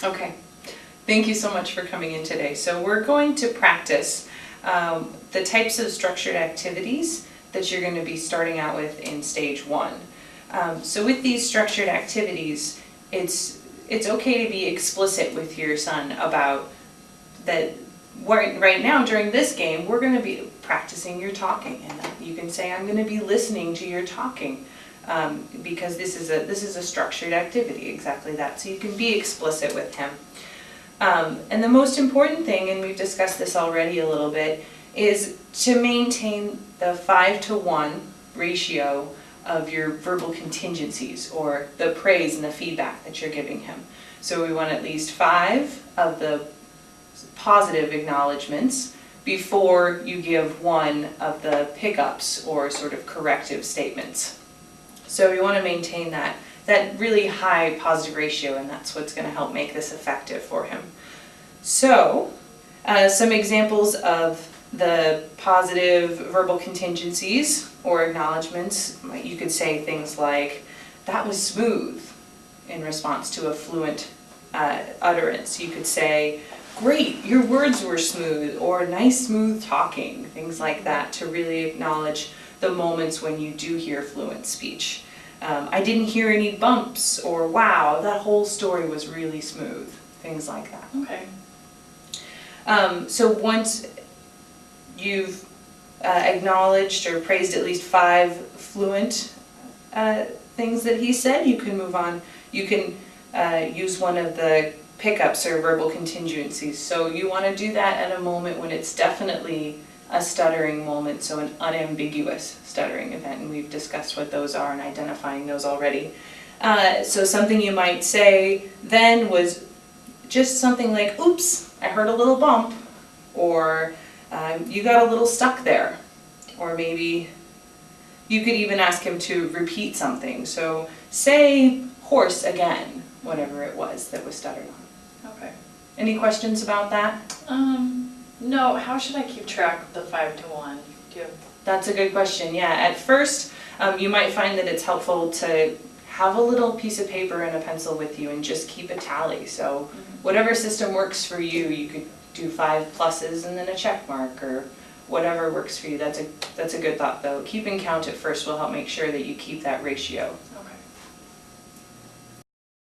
Okay, thank you so much for coming in today. So we're going to practice the types of structured activities that you're going to be starting out with in stage 1. So with these structured activities, it's okay to be explicit with your son about that. Right now during this game, we're going to be practicing your talking, and you can say, I'm going to be listening to your talking, because this is a structured activity, exactly that. So you can be explicit with him. And the most important thing, and we've discussed this already a little bit, is to maintain the 5-to-1 ratio of your verbal contingencies, or the praise and the feedback that you're giving him. So we want at least 5 of the positive acknowledgments before you give 1 of the pickups or sort of corrective statements. So we want to maintain that really high positive ratio, and that's what's going to help make this effective for him. So some examples of the positive verbal contingencies or acknowledgments, you could say things like, that was smooth, in response to a fluent utterance. You could say, great, your words were smooth, or nice smooth talking, things like that, to really acknowledge the moments when you do hear fluent speech. I didn't hear any bumps, or wow, that whole story was really smooth, things like that. Okay. So once you've acknowledged or praised at least 5 fluent things that he said, you can move on. You can use one of the pickups or verbal contingencies. So you want to do that at a moment when it's definitely a stuttering moment, so an unambiguous stuttering event, and we've discussed what those are and identifying those already. So something you might say then was just something like, oops, I heard a little bump, or you got a little stuck there, or maybe you could even ask him to repeat something. So say horse again, whatever it was that was stuttered on. Okay. Any questions about that? No, how should I keep track of the 5-to-1? That's a good question, yeah. At first, you might find that it's helpful to have a little piece of paper and a pencil with you and just keep a tally. So whatever system works for you, you could do 5 pluses and then a check mark, or whatever works for you. That's a good thought, though. Keeping count at first will help make sure that you keep that ratio